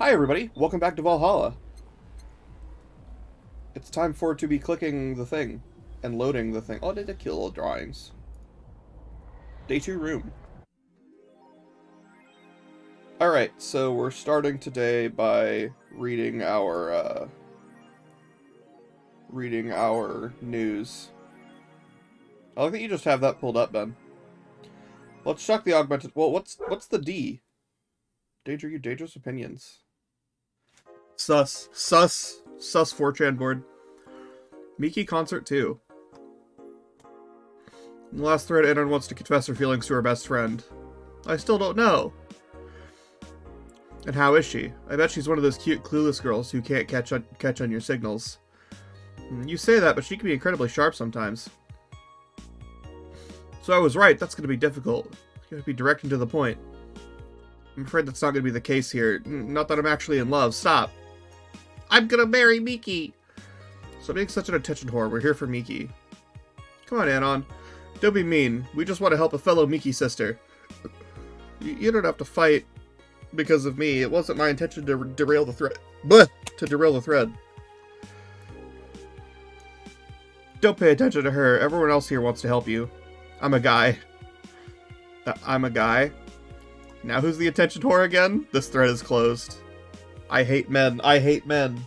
Hi everybody, welcome back to Valhalla. It's time for it to be clicking the thing and loading the thing. Oh, I did the kill drawings. Day 2 room. Alright, so we're starting today by reading our news. I like that you just have that pulled up, Ben. Let's check the augmented. Well, what's the D? Dangerous opinions. Sus 4chan board. Miki concert 2. In the last thread, Anon wants to confess her feelings to her best friend. I still don't know. And how is she? I bet she's one of those cute, clueless girls who can't catch on your signals. You say that, but she can be incredibly sharp sometimes. So I was right, that's going to be difficult. You have to be direct and to the point. I'm afraid that's not going to be the case here. Not that I'm actually in love. Stop. I'm gonna marry Miki! So being such an attention whore, we're here for Miki. Come on, Anon. Don't be mean. We just want to help a fellow Miki sister. You don't have to fight because of me. It wasn't my intention to derail the thread. Blech! To derail the thread. Don't pay attention to her. Everyone else here wants to help you. I'm a guy. I'm a guy? Now who's the attention whore again? This thread is closed. I hate men. I hate men.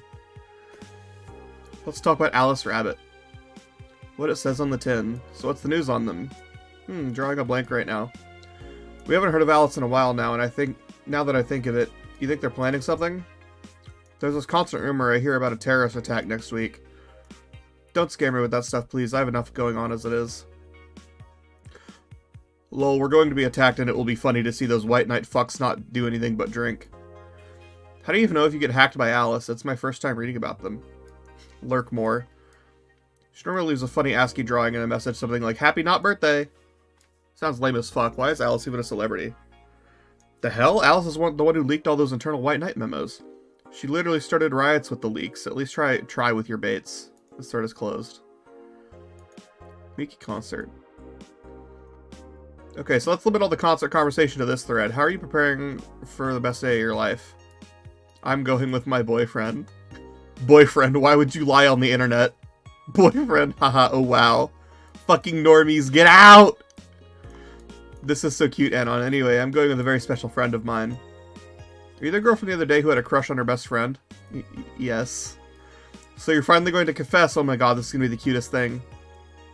Let's talk about Alice Rabbit. What it says on the tin. So what's the news on them? Drawing a blank right now. We haven't heard of Alice in a while now, and I think, now that I think of it, you think they're planning something? There's this constant rumor I hear about a terrorist attack next week. Don't scare me with that stuff, please. I have enough going on as it is. Lol, we're going to be attacked, and it will be funny to see those white knight fucks not do anything but drink. How do you even know if you get hacked by Alice? It's my first time reading about them. Lurk more. She normally leaves a funny ASCII drawing in a message, something like, Happy not birthday! Sounds lame as fuck. Why is Alice even a celebrity? The hell? Alice is the one who leaked all those internal White Knight memos. She literally started riots with the leaks. At least try with your baits. This thread is closed. Miki concert. Okay, so let's limit all the concert conversation to this thread. How are you preparing for the best day of your life? I'm going with my boyfriend. Boyfriend, why would you lie on the internet? Boyfriend, haha, oh wow. Fucking normies, get out! This is so cute, Anon. Anyway, I'm going with a very special friend of mine. Are you the girl from the other day who had a crush on her best friend? Yes. So you're finally going to confess? Oh my god, this is going to be the cutest thing.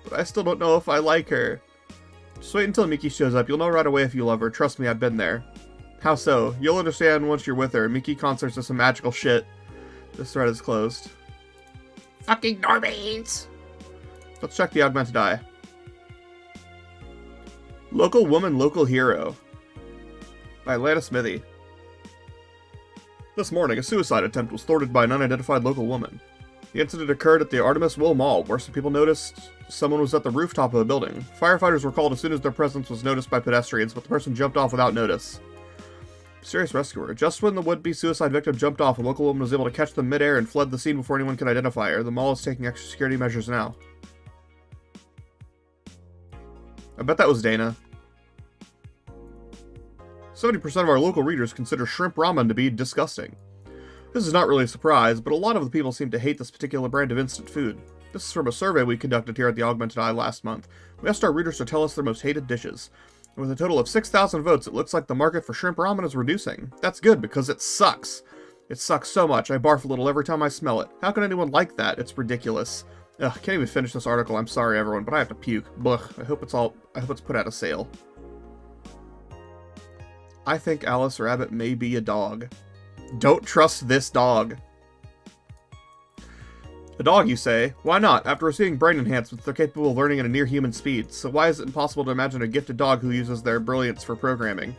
But I still don't know if I like her. Just wait until Miki shows up. You'll know right away if you love her. Trust me, I've been there. How so? You'll understand once you're with her. Miki concerts are some magical shit. This thread is closed. Fucking normies! Let's check the augmented eye. Local Woman, Local Hero. By Atlanta Smithy. This morning, a suicide attempt was thwarted by an unidentified local woman. The incident occurred at the Artemis Will Mall, where some people noticed someone was at the rooftop of a building. Firefighters were called as soon as their presence was noticed by pedestrians, but the person jumped off without notice. Mysterious rescuer. Just when the would-be suicide victim jumped off, a local woman was able to catch them mid-air and fled the scene before anyone could identify her. The mall is taking extra security measures now. I bet that was Dana. 70% of our local readers consider shrimp ramen to be disgusting. This is not really a surprise, but a lot of the people seem to hate this particular brand of instant food. This is from a survey we conducted here at the Augmented Eye last month. We asked our readers to tell us their most hated dishes. And with a total of 6,000 votes, it looks like the market for shrimp ramen is reducing. That's good, because it sucks. It sucks so much, I barf a little every time I smell it. How can anyone like that? It's ridiculous. Ugh, can't even finish this article, I'm sorry everyone, but I have to puke. Blech, I hope it's put out of sale. I think Alice Rabbit may be a dog. Don't trust this dog. A dog, you say? Why not? After receiving brain enhancements, they're capable of learning at a near-human speed, so why is it impossible to imagine a gifted dog who uses their brilliance for programming?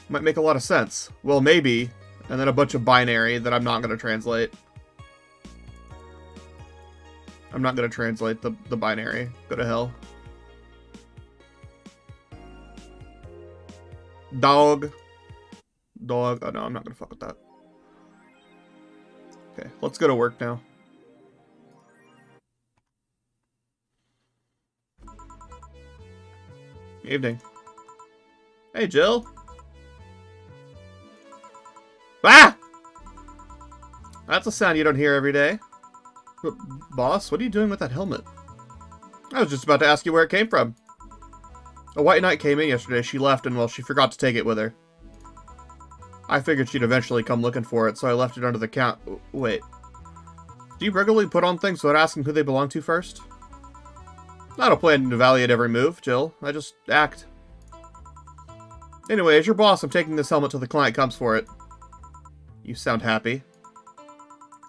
Might make a lot of sense. Well, maybe. And then a bunch of binary that I'm not going to translate. I'm not going to translate the binary. Go to hell. Dog. Dog. Oh no, I'm not going to fuck with that. Okay, let's go to work now. Evening. Hey, Jill. Ah! That's a sound you don't hear every day. But, boss, what are you doing with that helmet? I was just about to ask you where it came from. A white knight came in yesterday. She left, and, well, she forgot to take it with her. I figured she'd eventually come looking for it, so I left it under the count. Wait. Do you regularly put on things without asking who they belong to first? I don't plan to evaluate every move, Jill. I just act. Anyway, as your boss, I'm taking this helmet till the client comes for it. You sound happy.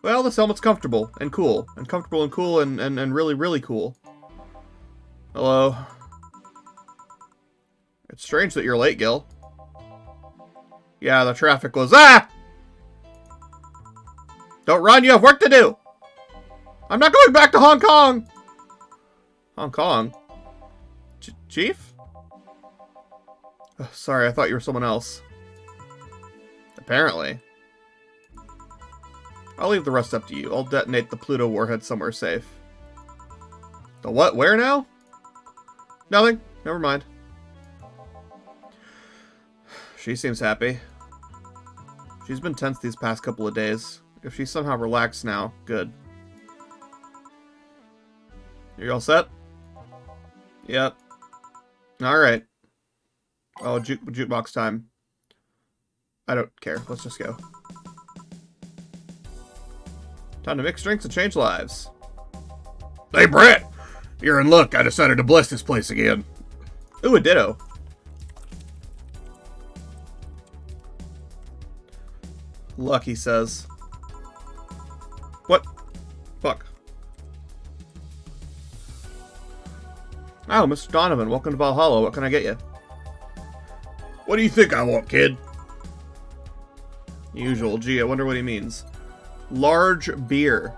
Well, this helmet's comfortable and cool. And comfortable and cool and really, really cool. Hello. It's strange that you're late, Gil. Yeah, the traffic was... Ah! Don't run, you have work to do! I'm not going back to Hong Kong! Hong Kong? Chief? Oh, sorry, I thought you were someone else. Apparently. I'll leave the rest up to you. I'll detonate the Pluto warhead somewhere safe. The what? Where now? Nothing. Never mind. She seems happy. She's been tense these past couple of days. If she's somehow relaxed now, good. You all set? Yep. Alright. Oh, jukebox time. I don't care. Let's just go. Time to mix drinks and change lives. Hey, Brett! You're in luck. I decided to bless this place again. Ooh, a ditto. Luck, he says. What? Fuck. Oh, Mr. Donovan, welcome to Valhalla. What can I get you? What do you think I want, kid? Usual. Gee, I wonder what he means. Large beer.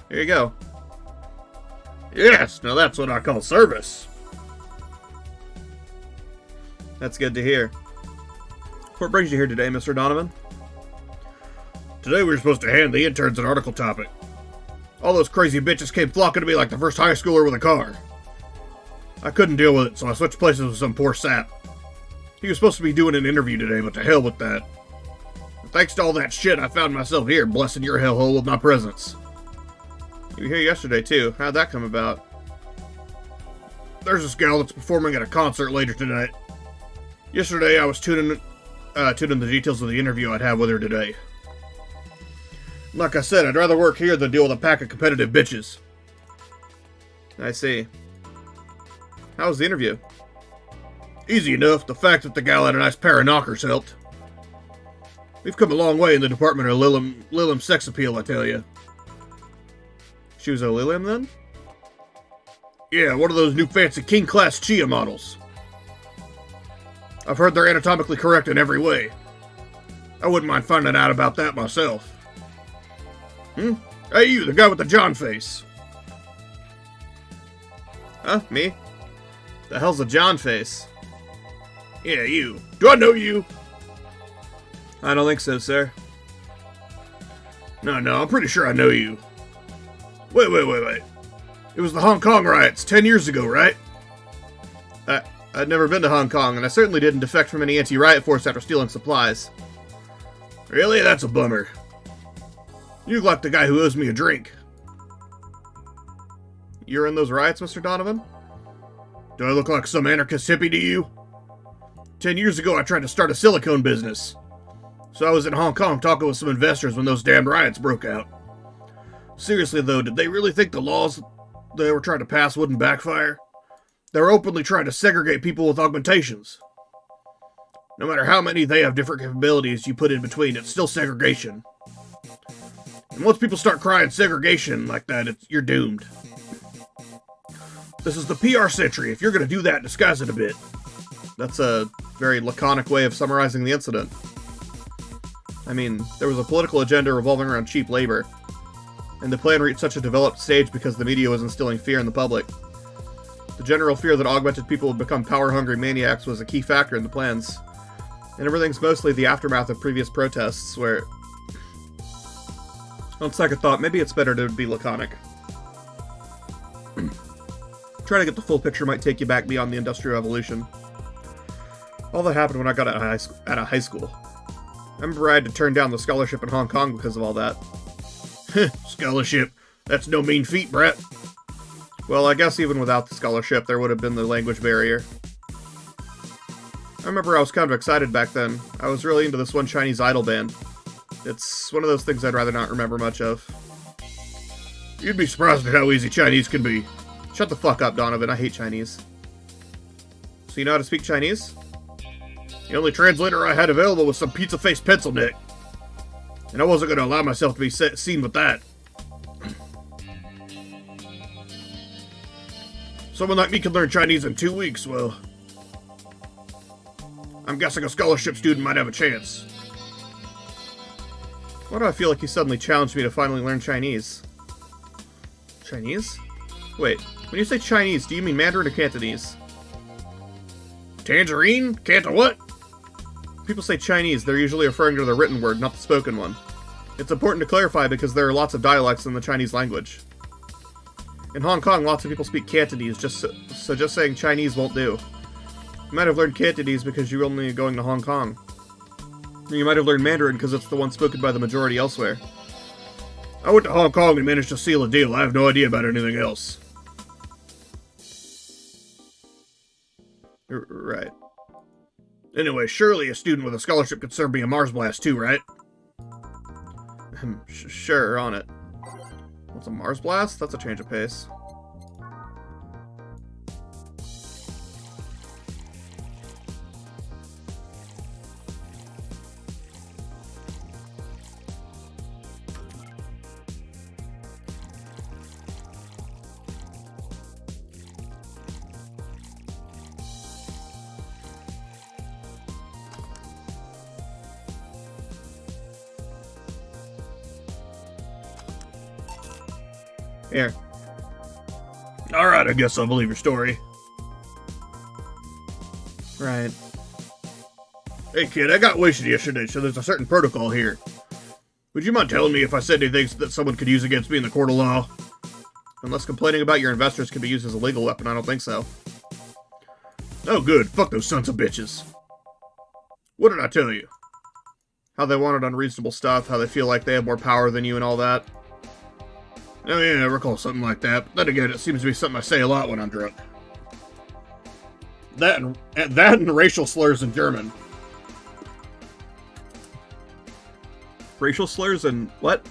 Here you go. Yes, now that's what I call service. That's good to hear. What brings you here today, Mr. Donovan? Today we were supposed to hand the interns an article topic. All those crazy bitches came flocking to me like the first high schooler with a car. I couldn't deal with it, so I switched places with some poor sap. He was supposed to be doing an interview today, but to hell with that. And thanks to all that shit, I found myself here, blessing your hellhole with my presence. You were here yesterday, too. How'd that come about? There's this gal that's performing at a concert later tonight. Yesterday, I was tuning the details of the interview I'd have with her today. Like I said, I'd rather work here than deal with a pack of competitive bitches. I see. How was the interview? Easy enough. The fact that the gal had a nice pair of knockers helped. We've come a long way in the department of Lilim sex appeal, I tell you. She was a Lilium, then? Yeah, one of those new fancy king-class Chia models. I've heard they're anatomically correct in every way. I wouldn't mind finding out about that myself. Hey, you, the guy with the John face. Huh? Me? The hell's a John face? Yeah, you. Do I know you? I don't think so, sir. No, I'm pretty sure I know you. Wait. It was the Hong Kong riots 10 years ago, right? I'd never been to Hong Kong, and I certainly didn't defect from any anti-riot force after stealing supplies. Really? That's a bummer. You look like the guy who owes me a drink. You're in those riots, Mr. Donovan? Do I look like some anarchist hippie to you? 10 years ago, I tried to start a silicone business. So I was in Hong Kong talking with some investors when those damn riots broke out. Seriously, though, did they really think the laws they were trying to pass wouldn't backfire? They were openly trying to segregate people with augmentations. No matter how many they have different capabilities you put in between, it's still segregation. And once people start crying segregation like that, you're doomed. This is the PR century. If you're going to do that, disguise it a bit. That's a very laconic way of summarizing the incident. I mean, there was a political agenda revolving around cheap labor. And the plan reached such a developed stage because the media was instilling fear in the public. The general fear that augmented people would become power-hungry maniacs was a key factor in the plans. And everything's mostly the aftermath of previous protests, where... On second thought, maybe it's better to be laconic. Trying to get the full picture might take you back beyond the Industrial Revolution. All that happened when I got out of high school. I remember I had to turn down the scholarship in Hong Kong because of all that. Scholarship? That's no mean feat, Brett. Well, I guess even without the scholarship, there would have been the language barrier. I remember I was kind of excited back then. I was really into this one Chinese idol band. It's one of those things I'd rather not remember much of. You'd be surprised at how easy Chinese can be. Shut the fuck up, Donovan. I hate Chinese. So you know how to speak Chinese? The only translator I had available was some pizza-faced pencil neck. And I wasn't going to allow myself to be seen with that. Someone like me can learn Chinese in 2 weeks, well... I'm guessing a scholarship student might have a chance. Why do I feel like you suddenly challenged me to finally learn Chinese? Chinese? Wait, when you say Chinese, do you mean Mandarin or Cantonese? Tangerine? Canton what? People say Chinese, they're usually referring to the written word, not the spoken one. It's important to clarify because there are lots of dialects in the Chinese language. In Hong Kong, lots of people speak Cantonese, so just saying Chinese won't do. You might have learned Cantonese because you're only going to Hong Kong. Or you might have learned Mandarin because it's the one spoken by the majority elsewhere. I went to Hong Kong and managed to seal a deal. I have no idea about anything else. Right. Anyway, surely a student with a scholarship could serve me a Mars Blast too, right? Sure, on it. What's a Mars Blast? That's a change of pace. Here. Alright, I guess I'll believe your story. Right. Hey kid, I got wasted yesterday, so there's a certain protocol here. Would you mind telling me if I said anything that someone could use against me in the court of law? Unless complaining about your investors can be used as a legal weapon, I don't think so. Oh good, fuck those sons of bitches. What did I tell you? How they wanted unreasonable stuff, how they feel like they have more power than you and all that. Oh yeah, I recall something like that, but then again, it seems to be something I say a lot when I'm drunk. That and racial slurs in German. Racial slurs and what?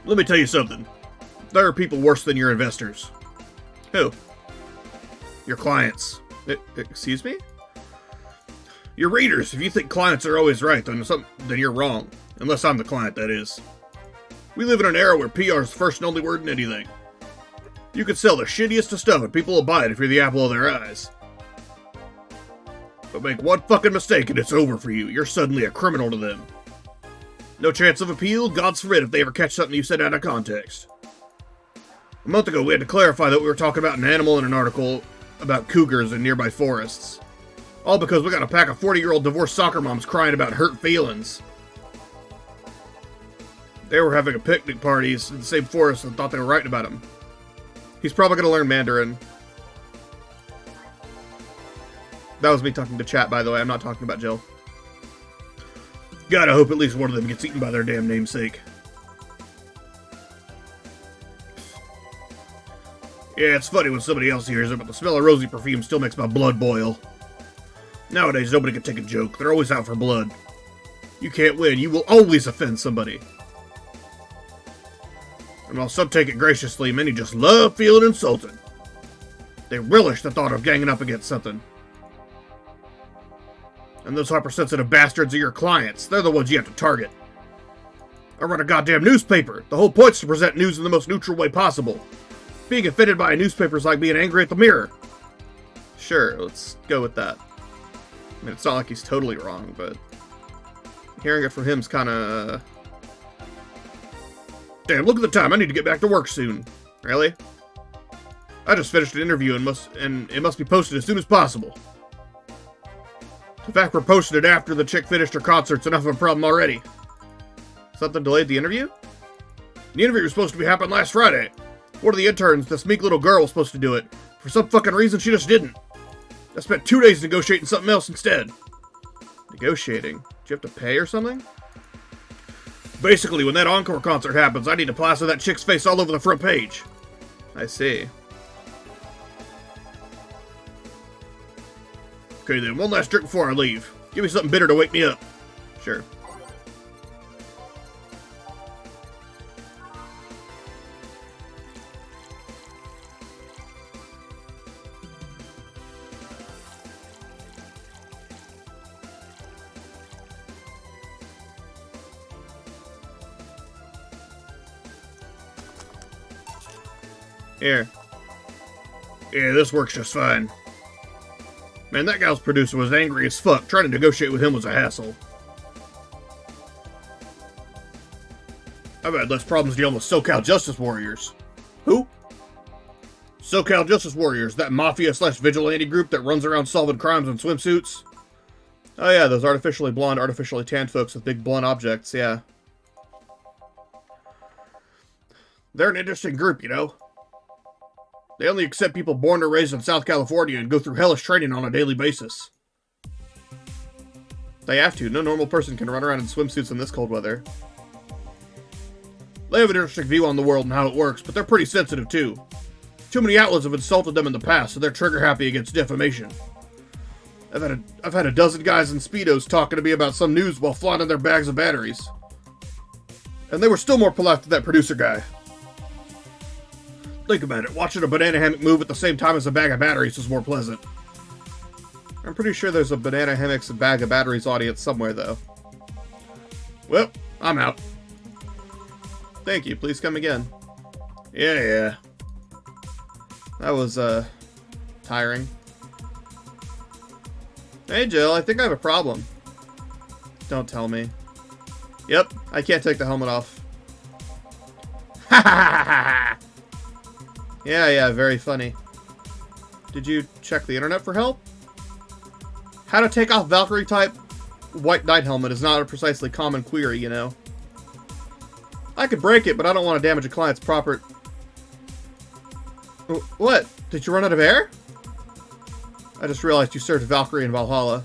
Let me tell you something. There are people worse than your investors. Who? Your clients. Excuse me? Your readers. If you think clients are always right, then you're wrong. Unless I'm the client, that is. We live in an era where PR is the first and only word in anything. You could sell the shittiest of stuff and people will buy it if you're the apple of their eyes. But make one fucking mistake and it's over for you. You're suddenly a criminal to them. No chance of appeal? God's forbid if they ever catch something you said out of context. A month ago we had to clarify that we were talking about an animal in an article about cougars in nearby forests. All because we got a pack of 40-year-old divorced soccer moms crying about hurt feelings. They were having a picnic parties in the same forest and thought they were writing about him. He's probably going to learn Mandarin. That was me talking to chat, by the way. I'm not talking about Jill. God, I hope at least one of them gets eaten by their damn namesake. Yeah, it's funny when somebody else hears it, but the smell of rosy perfume still makes my blood boil. Nowadays, nobody can take a joke. They're always out for blood. You can't win. You will always offend somebody. And while some take it graciously, many just love feeling insulted. They relish the thought of ganging up against something. And those hypersensitive bastards are your clients. They're the ones you have to target. I run a goddamn newspaper. The whole point's to present news in the most neutral way possible. Being offended by a newspaper is like being angry at the mirror. Sure, let's go with that. I mean, it's not like he's totally wrong, but hearing it from him's kinda... Damn, look at the time. I need to get back to work soon. Really? I just finished an interview and it must be posted as soon as possible. The fact we're posting it after the chick finished her concert's enough of a problem already. Something delayed the interview? The interview was supposed to be happening last Friday. One of the interns, this meek little girl, was supposed to do it. For some fucking reason, she just didn't. I spent 2 days negotiating something else instead. Negotiating? Do you have to pay or something? Basically, when that encore concert happens, I need to plaster that chick's face all over the front page. I see. Okay then, one last drink before I leave. Give me something bitter to wake me up. Sure. Here. Yeah, this works just fine. Man, that gal's producer was angry as fuck. Trying to negotiate with him was a hassle. I've had less problems dealing with SoCal Justice Warriors. Who? SoCal Justice Warriors, that mafia/vigilante group that runs around solving crimes in swimsuits. Oh yeah, those artificially blonde, artificially tanned folks with big blunt objects, yeah. They're an interesting group, you know. They only accept people born or raised in South California and go through hellish training on a daily basis. They have to. No normal person can run around in swimsuits in this cold weather. They have an interesting view on the world and how it works, but they're pretty sensitive too. Too many outlets have insulted them in the past, so they're trigger-happy against defamation. I've had a dozen guys in Speedos talking to me about some news while flaunting their bags of batteries. And they were still more polite to that producer guy. Think about it, watching a banana hammock move at the same time as a bag of batteries is more pleasant. I'm pretty sure there's a banana hammocks and bag of batteries audience somewhere, though. Well, I'm out. Thank you, please come again. Yeah. That was, tiring. Hey, Jill, I think I have a problem. Don't tell me. Yep, I can't take the helmet off. Ha ha ha ha ha! Yeah, very funny. Did you check the internet for help? How to take off Valkyrie-type White Knight helmet is not a precisely common query, you know. I could break it, but I don't want to damage a client's proper... What? Did you run out of air? I just realized you served Valkyrie in Valhalla.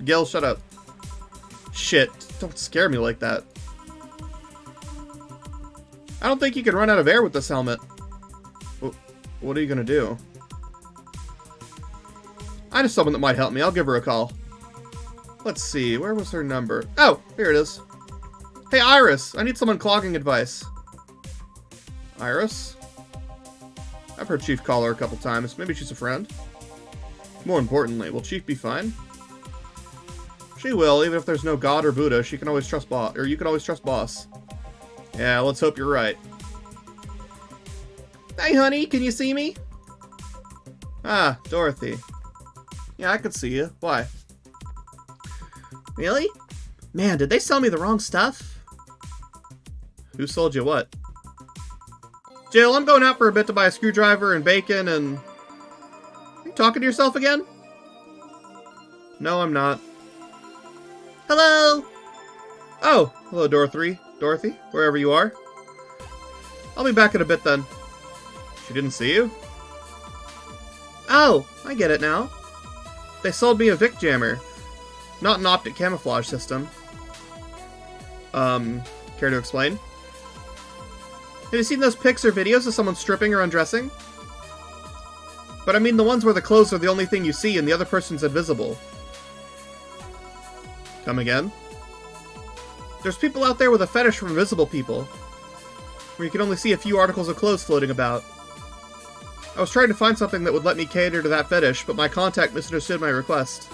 Gil, shut up. Shit, don't scare me like that. I don't think you can run out of air with this helmet. What are you gonna do? I know someone that might help me. I'll give her a call. Let's see, where was her number? Oh, here it is. Hey, Iris, I need some unclogging advice. Iris? I've heard Chief call her a couple times. Maybe she's a friend. More importantly, will Chief be fine? She will, even if there's no God or Buddha. She can always trust Boss, or you can always trust Boss. Yeah, let's hope you're right. Hey, honey, can you see me? Ah, Dorothy. Yeah, I could see you. Why? Really? Man, did they sell me the wrong stuff? Who sold you what? Jill, I'm going out for a bit to buy a screwdriver and bacon and... Are you talking to yourself again? No, I'm not. Hello? Oh, hello, Dorothy. Dorothy, wherever you are. I'll be back in a bit then. She didn't see you? Oh, I get it now. They sold me a Vic jammer. Not an optic camouflage system. Care to explain? Have you seen those pics or videos of someone stripping or undressing? But I mean the ones where the clothes are the only thing you see and the other person's invisible. Come again? There's people out there with a fetish for invisible people, where you can only see a few articles of clothes floating about. I was trying to find something that would let me cater to that fetish, but my contact misunderstood my request.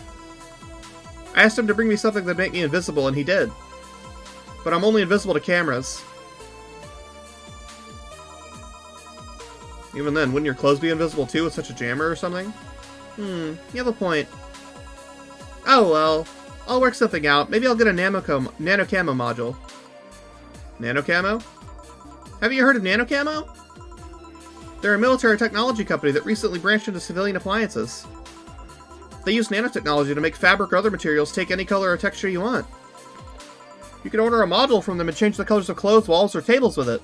I asked him to bring me something that'd make me invisible, and he did. But I'm only invisible to cameras. Even then, wouldn't your clothes be invisible too with such a jammer or something? You have a point. Oh well. I'll work something out. Maybe I'll get a nano camo module. Nano camo? Have you heard of Nanocamo? They're a military technology company that recently branched into civilian appliances. They use nanotechnology to make fabric or other materials take any color or texture you want. You can order a module from them and change the colors of clothes, walls, or tables with it.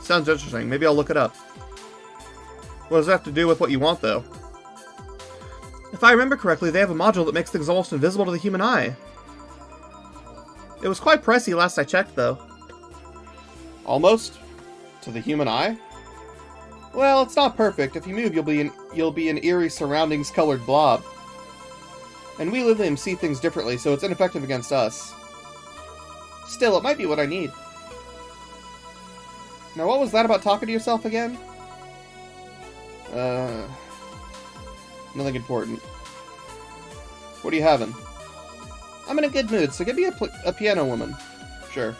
Sounds interesting. Maybe I'll look it up. What does that have to do with what you want, though? If I remember correctly, they have a module that makes things almost invisible to the human eye. It was quite pricey last I checked, though. Almost? To the human eye? Well, it's not perfect. If you move, you'll be an eerie surroundings-colored blob. And we live and see things differently, so it's ineffective against us. Still, it might be what I need. Now, what was that about talking to yourself again? Nothing important. What are you having? I'm in a good mood, so give me a piano woman. Sure.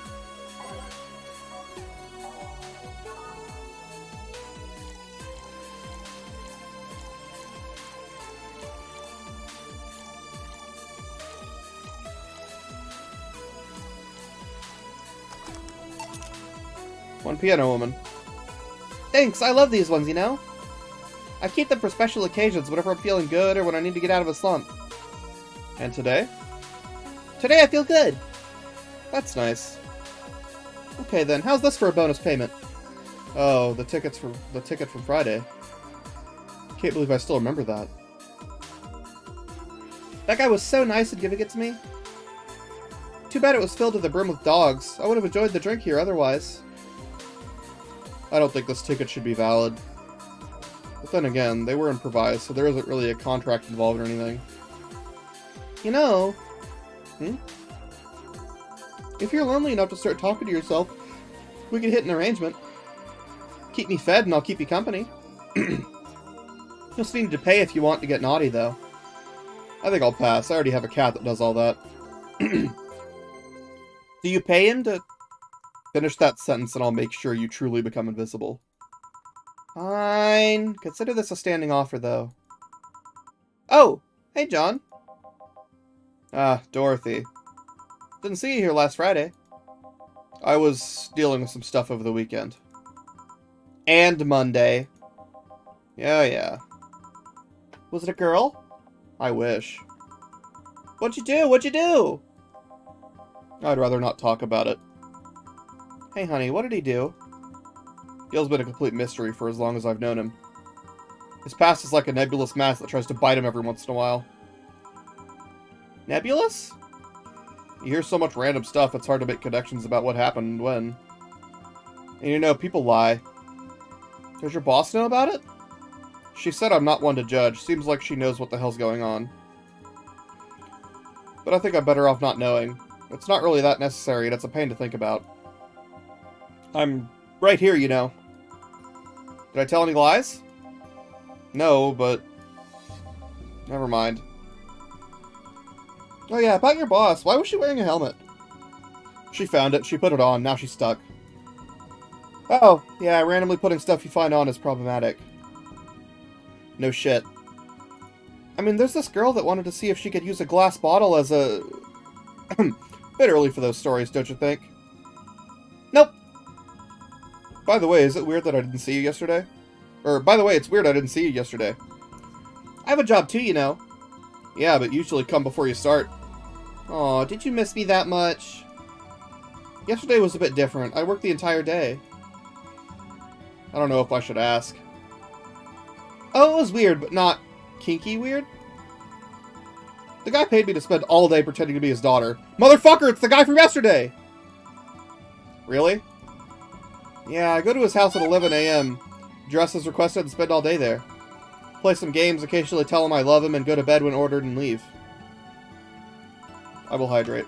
One piano woman. Thanks, I love these ones, you know? I keep them for special occasions, whenever I'm feeling good or when I need to get out of a slump. And today? Today I feel good. That's nice. Okay then, how's this for a bonus payment? Oh, the ticket from Friday. Can't believe I still remember that. That guy was so nice in giving it to me. Too bad it was filled to the brim with dogs. I would have enjoyed the drink here otherwise. I don't think this ticket should be valid. But then again, they were improvised, so there isn't really a contract involved or anything. You know... If you're lonely enough to start talking to yourself, we could hit an arrangement. Keep me fed and I'll keep you company. You'll still need to pay if you want to get naughty, though. I think I'll pass. I already have a cat that does all that. Do you pay him to... Finish that sentence and I'll make sure you truly become invisible. Fine. Consider this a standing offer, though. Oh! Hey, John. Ah, Dorothy. Didn't see you here last Friday. I was dealing with some stuff over the weekend. And Monday. Yeah. Was it a girl? I wish. What'd you do? What'd you do? I'd rather not talk about it. Hey, honey, what did he do? Gil's been a complete mystery for as long as I've known him. His past is like a nebulous mass that tries to bite him every once in a while. Nebulous? You hear so much random stuff, it's hard to make connections about what happened and when. And you know, people lie. Does your boss know about it? She said I'm not one to judge. Seems like she knows what the hell's going on. But I think I'm better off not knowing. It's not really that necessary, and it's a pain to think about. I'm right here, you know. Did I tell any lies? No, but... Never mind. Oh yeah, about your boss. Why was she wearing a helmet? She found it, she put it on, now she's stuck. Oh, yeah, randomly putting stuff you find on is problematic. No shit. I mean, there's this girl that wanted to see if she could use a glass bottle as a... Bit early for those stories, don't you think? Nope. By the way, is it weird that I didn't see you yesterday? Or, by the way, it's weird I didn't see you yesterday. I have a job too, you know. Yeah, but usually come before you start. Aw, did you miss me that much? Yesterday was a bit different. I worked the entire day. I don't know if I should ask. Oh, it was weird, but not kinky weird? The guy paid me to spend all day pretending to be his daughter. Motherfucker, it's the guy from yesterday! Really? Yeah, I go to his house at 11 a.m., dress as requested, and spend all day there. Play some games, occasionally tell him I love him, and go to bed when ordered and leave. I will hydrate.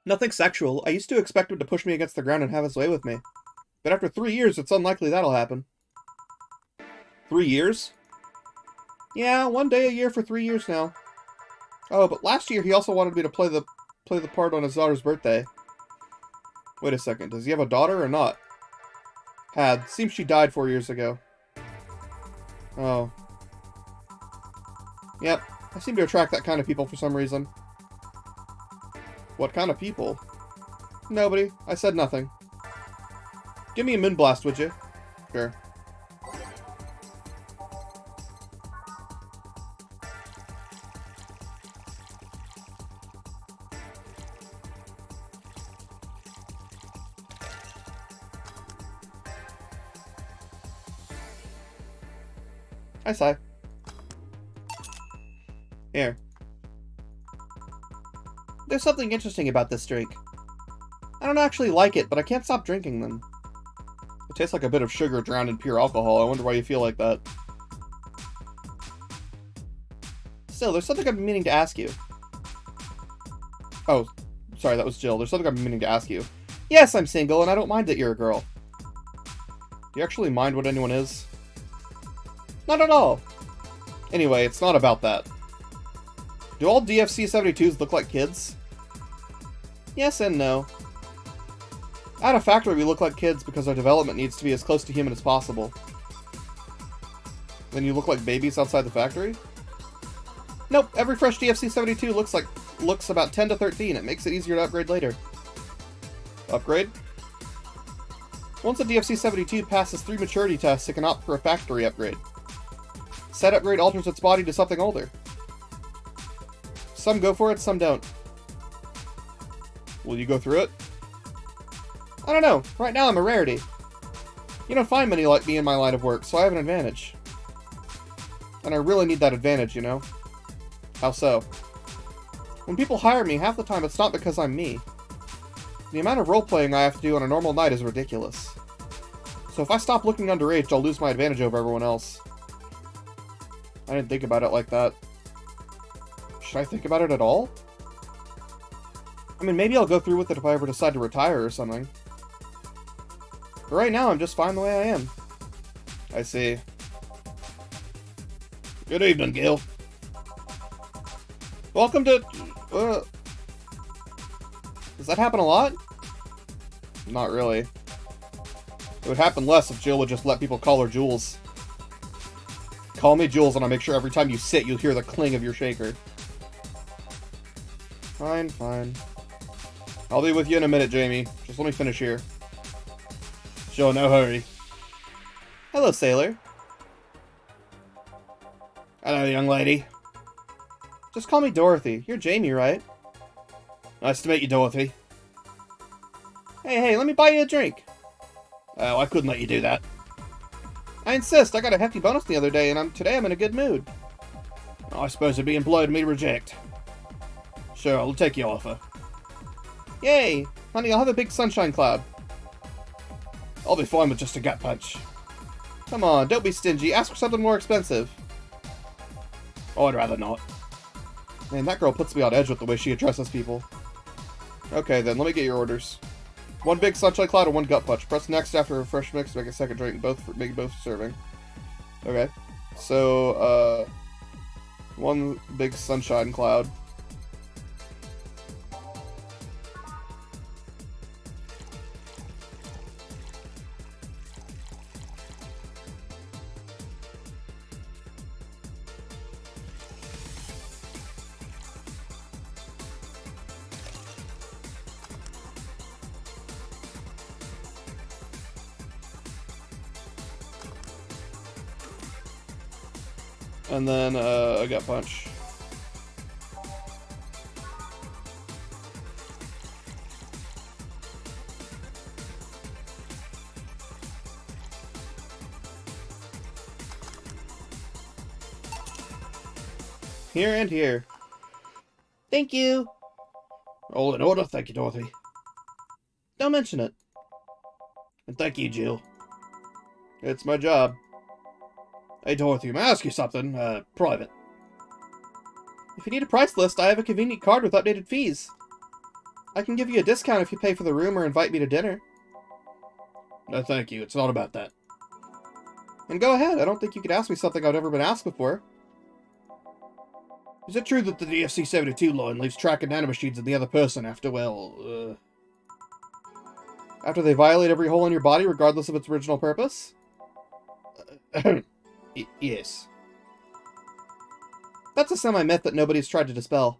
Nothing sexual. I used to expect him to push me against the ground and have his way with me. But after 3 years, it's unlikely that'll happen. 3 years? Yeah, 1 day a year for 3 years now. Oh, but last year he also wanted me to play the part on his daughter's birthday. Wait a second, does he have a daughter or not? Had. Seems she died 4 years ago. Oh. Yep, I seem to attract that kind of people for some reason. What kind of people? Nobody. I said nothing. Give me a Moonblast, would you? Sure. Hi, Sai. Here. There's something interesting about this drink. I don't actually like it, but I can't stop drinking them. It tastes like a bit of sugar drowned in pure alcohol. I wonder why you feel like that. Still, there's something I've been meaning to ask you. Oh, sorry, that was Jill. There's something I've been meaning to ask you. Yes, I'm single, and I don't mind that you're a girl. Do you actually mind what anyone is? Not at all. Anyway, it's not about that. Do all DFC-72s look like kids? Yes and no. At a factory, we look like kids because our development needs to be as close to human as possible. Then you look like babies outside the factory? Nope, every fresh DFC-72 looks about 10 to 13. It makes it easier to upgrade later. Upgrade? Once a DFC-72 passes 3 maturity tests, it can opt for a factory upgrade. Said upgrade alters its body to something older. Some go for it, some don't. Will you go through it? I don't know. Right now I'm a rarity. You don't find many like me in my line of work, so I have an advantage. And I really need that advantage, you know? How so? When people hire me, half the time it's not because I'm me. The amount of role-playing I have to do on a normal night is ridiculous. So if I stop looking underage, I'll lose my advantage over everyone else. I didn't think about it like that. Should I think about it at all? I mean, maybe I'll go through with it if I ever decide to retire or something. But right now, I'm just fine the way I am. I see. Good evening, Gil. Welcome to... Does that happen a lot? Not really. It would happen less if Jill would just let people call her Jules. Call me Jules and I'll make sure every time you sit, you'll hear the cling of your shaker. Fine, fine. I'll be with you in a minute, Jamie. Just let me finish here. Sure, no hurry. Hello, sailor. Hello, young lady. Just call me Dorothy. You're Jamie, right? Nice to meet you, Dorothy. Hey, let me buy you a drink. Oh, I couldn't let you do that. I insist. I got a hefty bonus the other day, and today I'm in a good mood. I suppose it'd be impolite of me to reject. Sure, I'll take your offer. Yay! Honey, I'll have a big sunshine cloud. I'll be fine with just a gut punch. Come on, don't be stingy. Ask for something more expensive. Oh, I'd rather not. Man, that girl puts me on edge with the way she addresses people. Okay, then, let me get your orders. One big sunshine cloud and one gut punch. Press next after a fresh mix to make a second drink. Make both serving. Okay. So, one big sunshine cloud. And then a gut punch. Here and here. Thank you. All in order. Thank you, Dorothy. Don't mention it. And thank you, Jill. It's my job. Hey, Dorothy, may I ask you something? Private. If you need a price list, I have a convenient card with updated fees. I can give you a discount if you pay for the room or invite me to dinner. No, thank you. It's not about that. And go ahead. I don't think you could ask me something I've never been asked before. Is it true that the DFC-72 line leaves track of nanomachines in the other person after, well, after they violate every hole in your body, regardless of its original purpose? Yes. That's a semi-myth that nobody's tried to dispel.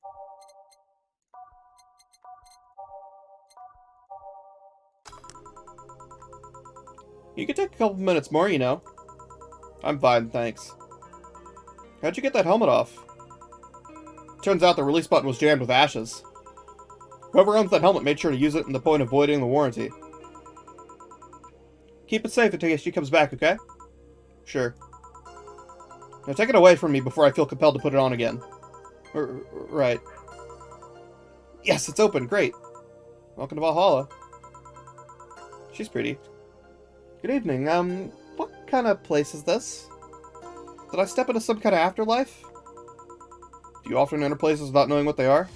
You could take a couple minutes more, you know. I'm fine, thanks. How'd you get that helmet off? Turns out the release button was jammed with ashes. Whoever owns that helmet made sure to use it in the point of voiding the warranty. Keep it safe until she comes back, okay? Sure. Now take it away from me before I feel compelled to put it on again. Right. Yes, it's open. Great. Welcome to Valhalla. She's pretty. Good evening. What kind of place is this? Did I step into some kind of afterlife? Do you often enter places without knowing what they are?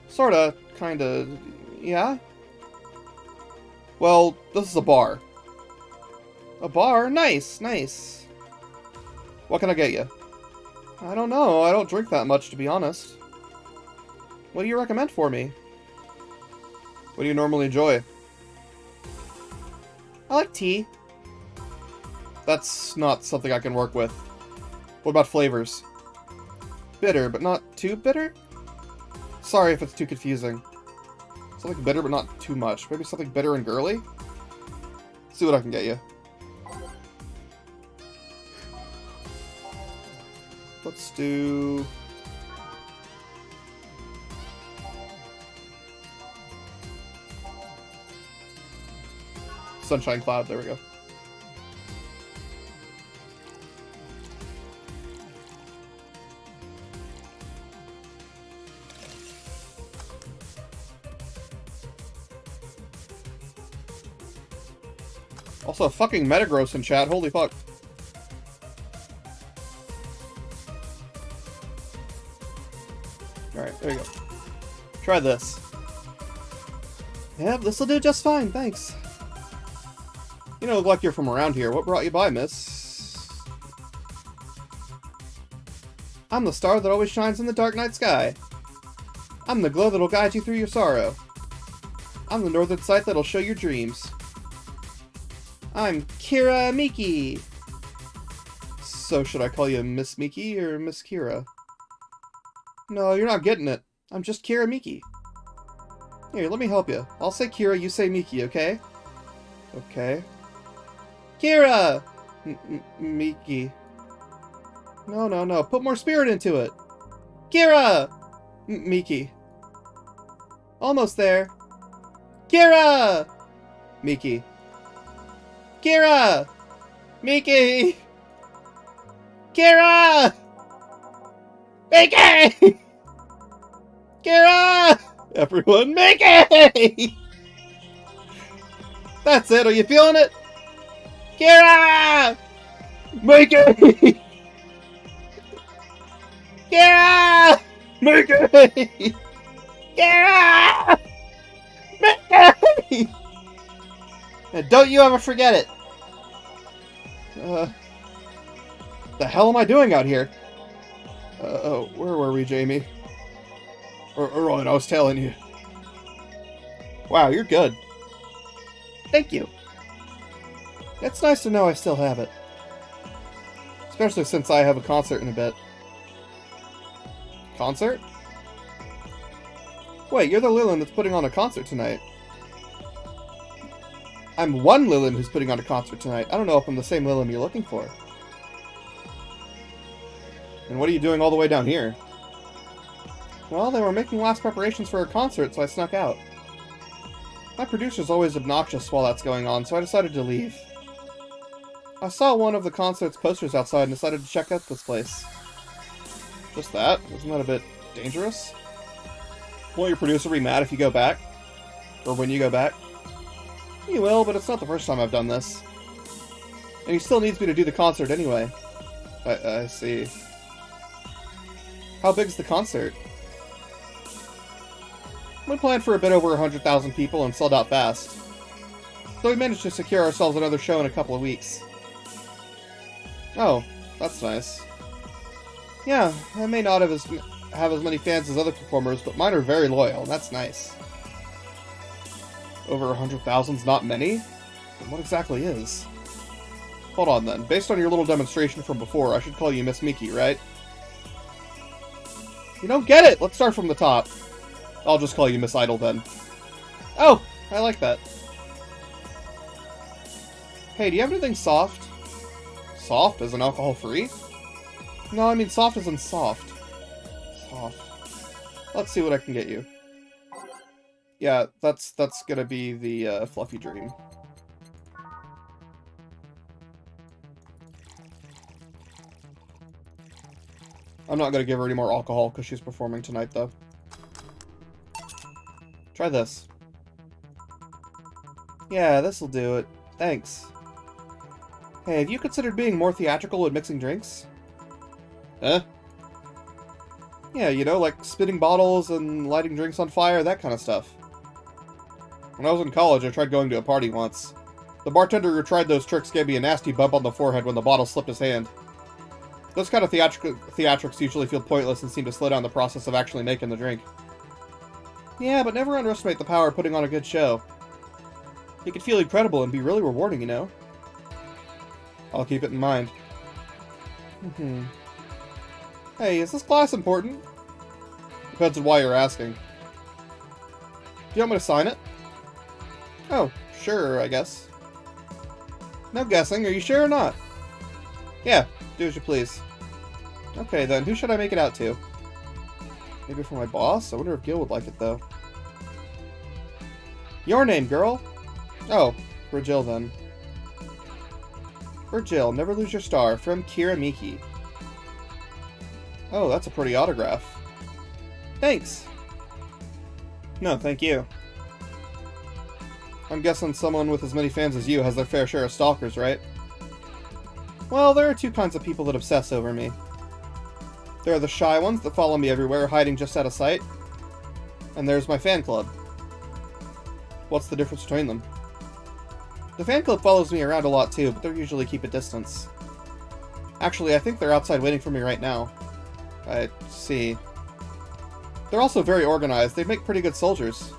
Sorta. Kinda. Yeah? Well, this is a bar. A bar? Nice, nice. What can I get you? I don't know. I don't drink that much, to be honest. What do you recommend for me? What do you normally enjoy? I like tea. That's not something I can work with. What about flavors? Bitter, but not too bitter? Sorry if it's too confusing. Something bitter, but not too much. Maybe something bitter and girly? See what I can get you. Let's do... Sunshine Cloud, there we go. Also, fucking Metagross in chat, holy fuck. Alright, there you go. Try this. Yep, this'll do just fine, thanks. You don't look like you're from around here. What brought you by, miss? I'm the star that always shines in the dark night sky. I'm the glow that'll guide you through your sorrow. I'm the northern sight that'll show your dreams. I'm Kira Miki. So should I call you Miss Miki or Miss Kira? No, you're not getting it. I'm just Kira Miki. Here, let me help you. I'll say Kira, you say Miki, okay? Okay. Kira! Miki. No. Put more spirit into it. Kira! Miki. Almost there. Kira! Miki. Kira! Miki! Kira! Miki! Kira! Everyone, Miki! That's it, are you feeling it? Kira! Miki! Kira! Miki! Kira! Miki! And don't you ever forget it. The hell am I doing out here? Oh, where were we, Jamie? Rowan, I was telling you. Wow, you're good. Thank you. It's nice to know I still have it. Especially since I have a concert in a bit. Concert? Wait, you're the Lilin that's putting on a concert tonight. I'm one Lilin who's putting on a concert tonight. I don't know if I'm the same Lilin you're looking for. And what are you doing all the way down here? Well, they were making last preparations for a concert, so I snuck out. My producer's always obnoxious while that's going on, so I decided to leave. I saw one of the concert's posters outside and decided to check out this place. Just that? Isn't that a bit dangerous? Won't your producer be mad if you go back? Or when you go back? He will, but it's not the first time I've done this. And he still needs me to do the concert anyway. I see. How big's the concert? We planned for a bit over 100,000 people and sold out fast. So we managed to secure ourselves another show in a couple of weeks. Oh, that's nice. Yeah, I may not have as many fans as other performers, but mine are very loyal, and that's nice. Over 100,000's not many? Then what exactly is? Hold on then, based on your little demonstration from before, I should call you Miss Miki, right? You don't get it! Let's start from the top. I'll just call you Miss Idol then. Oh! I like that. Hey, do you have anything soft? Soft as in alcohol-free? No, I mean soft as in soft. Soft. Let's see what I can get you. Yeah, that's gonna be the fluffy dream. I'm not gonna give her any more alcohol because she's performing tonight, though. Try this. Yeah, this'll do it. Thanks. Hey, have you considered being more theatrical when mixing drinks? Huh? Yeah, you know, like spitting bottles and lighting drinks on fire, that kind of stuff. When I was in college, I tried going to a party once. The bartender who tried those tricks gave me a nasty bump on the forehead when the bottle slipped his hand. Those kind of theatrics usually feel pointless and seem to slow down the process of actually making the drink. Yeah, but never underestimate the power of putting on a good show. It can feel incredible and be really rewarding, you know? I'll keep it in mind. Hey, is this class important? Depends on why you're asking. Do you want me to sign it? Oh, sure, I guess. No guessing, are you sure or not? Yeah, do as you please. Okay then, who should I make it out to? Maybe for my boss? I wonder if Gil would like it, though. Your name, girl? Oh, for Jill then. For Jill, never lose your star, from Kira Miki. Oh, that's a pretty autograph. Thanks! No, thank you. I'm guessing someone with as many fans as you has their fair share of stalkers, right? Well, there are two kinds of people that obsess over me. There are the shy ones that follow me everywhere, hiding just out of sight. And there's my fan club. What's the difference between them? The fan club follows me around a lot too, but they usually keep a distance. Actually, I think they're outside waiting for me right now. I see. They're also very organized. They make pretty good soldiers.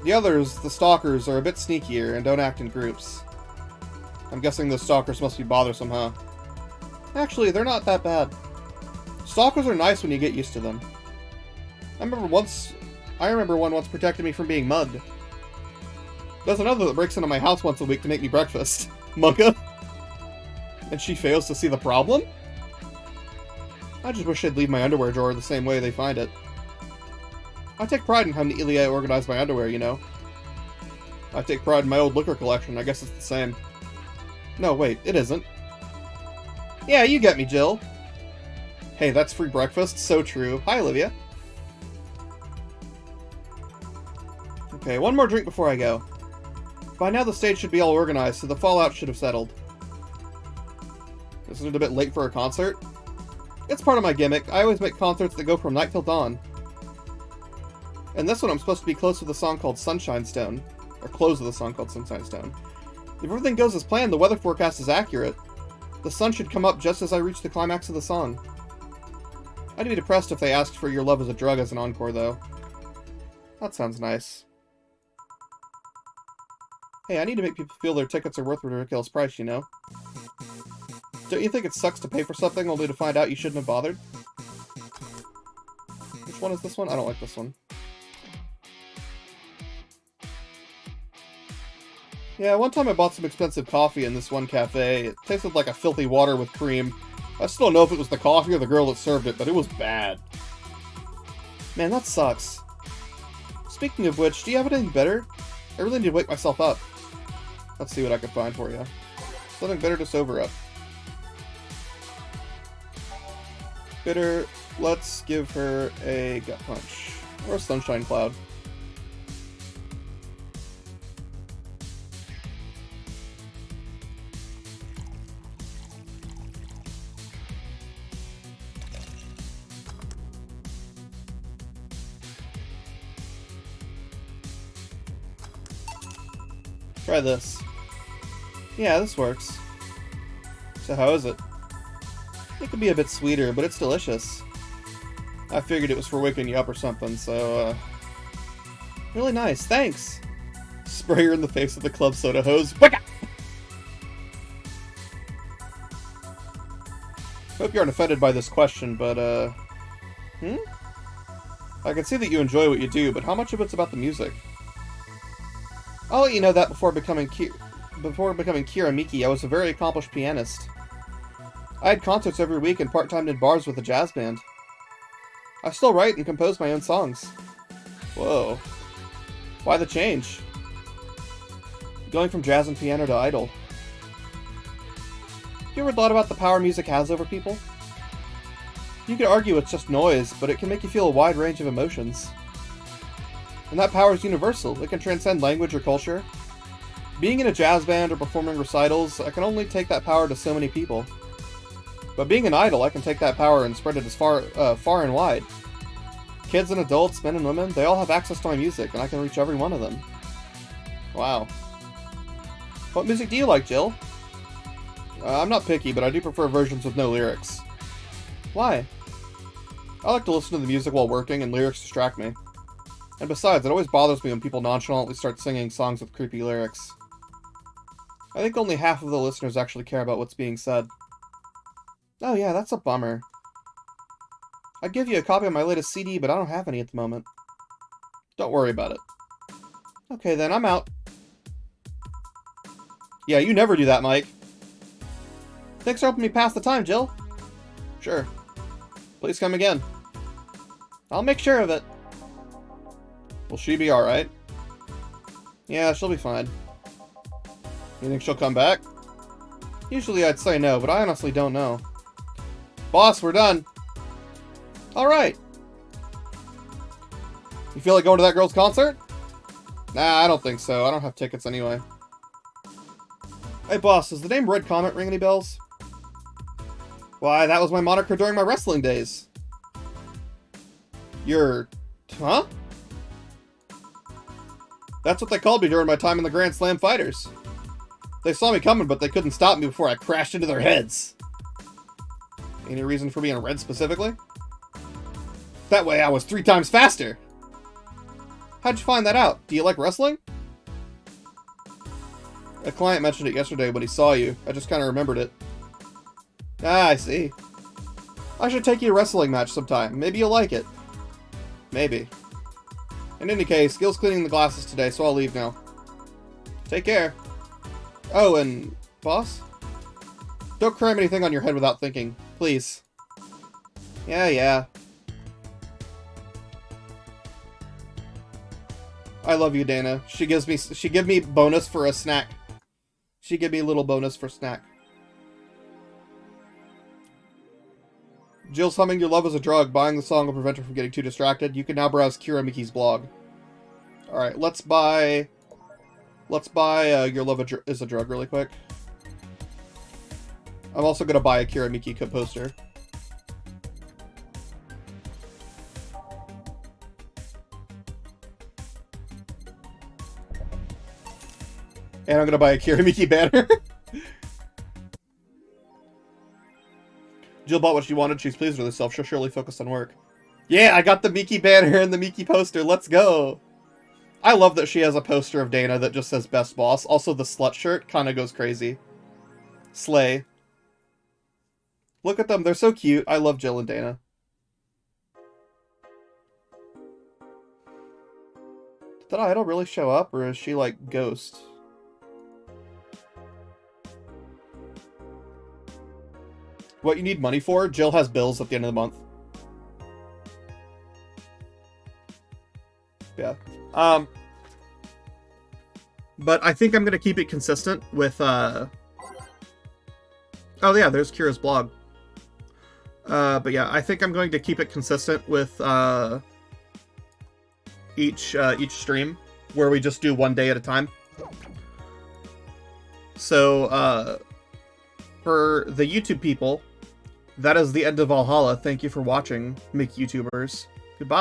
The others, the stalkers, are a bit sneakier and don't act in groups. I'm guessing the stalkers must be bothersome, huh? Actually, they're not that bad. Stalkers are nice when you get used to them. I remember one once protected me from being mugged. There's another that breaks into my house once a week to make me breakfast. Mugga. And she fails to see the problem? I just wish I'd leave my underwear drawer the same way they find it. I take pride in how neatly I organize my underwear, you know. I take pride in my old liquor collection. I guess it's the same. No, wait, it isn't. Yeah, you get me, Jill. Hey, that's free breakfast. So true. Hi, Olivia. Okay, one more drink before I go. By now the stage should be all organized, so the fallout should have settled. Isn't it a bit late for a concert? It's part of my gimmick. I always make concerts that go from night till dawn. And this one I'm supposed to be close with a song called Sunshine Stone. Or close with a song called Sunshine Stone. If everything goes as planned, the weather forecast is accurate. The sun should come up just as I reach the climax of the song. I'd be depressed if they asked for Your Love Is a Drug as an encore, though. That sounds nice. Hey, I need to make people feel their tickets are worth a ridiculous price, you know? Don't you think it sucks to pay for something only to find out you shouldn't have bothered? Which one is this one? I don't like this one. Yeah, one time I bought some expensive coffee in this one cafe. It tasted like a filthy water with cream. I still don't know if it was the coffee or the girl that served it, but it was bad. Man, that sucks. Speaking of which, do you have anything better? I really need to wake myself up. Let's see what I can find for you. Something better to sober up. Bitter, let's give her a gut punch. Or a sunshine cloud. Try this. Yeah, this works. So how is it? It could be a bit sweeter, but it's delicious. I figured it was for waking you up or something, so, really nice, thanks! Spray her in the face with the club soda hose. Wicca! Hope you aren't offended by this question, but, I can see that you enjoy what you do, but how much of it's about the music? I'll let you know that before becoming before becoming Kira Miki, I was a very accomplished pianist. I had concerts every week and part-time did bars with a jazz band. I still write and compose my own songs. Whoa. Why the change? Going from jazz and piano to idol. You ever thought about the power music has over people? You could argue it's just noise, but it can make you feel a wide range of emotions. And that power is universal. It can transcend language or culture. Being in a jazz band or performing recitals, I can only take that power to so many people. But being an idol, I can take that power and spread it as far and wide. Kids and adults, men and women, they all have access to my music, and I can reach every one of them. Wow. What music do you like, Jill? I'm not picky, but I do prefer versions with no lyrics. Why? I like to listen to the music while working, and lyrics distract me. And besides, it always bothers me when people nonchalantly start singing songs with creepy lyrics. I think only half of the listeners actually care about what's being said. Oh yeah, that's a bummer. I'd give you a copy of my latest CD, but I don't have any at the moment. Don't worry about it. Okay then, I'm out. Yeah, you never do that, Mike. Thanks for helping me pass the time, Jill. Sure. Please come again. I'll make sure of it. Will she be alright? Yeah, she'll be fine. You think she'll come back? Usually I'd say no, but I honestly don't know. Boss, we're done. Alright. You feel like going to that girl's concert? Nah, I don't think so. I don't have tickets anyway. Hey boss, does the name Red Comet ring any bells? Why, that was my moniker during my wrestling days. Huh? That's what they called me during my time in the Grand Slam Fighters. They saw me coming, but they couldn't stop me before I crashed into their heads. Any reason for being red specifically? That way I was 3 times faster! How'd you find that out? Do you like wrestling? A client mentioned it yesterday when he saw you. I just kind of remembered it. Ah, I see. I should take you to a wrestling match sometime. Maybe you'll like it. Maybe. In any case, Gil's cleaning the glasses today, so I'll leave now. Take care. Oh, and... boss? Don't cram anything on your head without thinking. Please. Yeah. I love you, Dana. She give me bonus for a snack. She give me a little bonus for snack. Jill's humming Your Love is a Drug. Buying the song will prevent her from getting too distracted. You can now browse Kira Miki's blog. Alright, let's buy Your Love is a Drug really quick. I'm also going to buy a Kira Miki poster. And I'm going to buy a Kira Miki banner. Jill bought what she wanted. She's pleased with herself. She'll surely focus on work. Yeah, I got the Miki banner and the Miki poster. Let's go. I love that she has a poster of Dana that just says Best Boss. Also, the slut shirt kind of goes crazy. Slay. Look at them. They're so cute. I love Jill and Dana. Did that idol really show up, or is she like Ghost? What you need money for? Jill has bills at the end of the month. Yeah. But I think I'm going to keep it consistent with, Oh yeah, there's Kira's blog. But yeah, I think I'm going to keep it consistent with, each stream, where we just do one day at a time. So, for the YouTube people, that is the end of Valhalla. Thank you for watching, Mick YouTubers. Goodbye.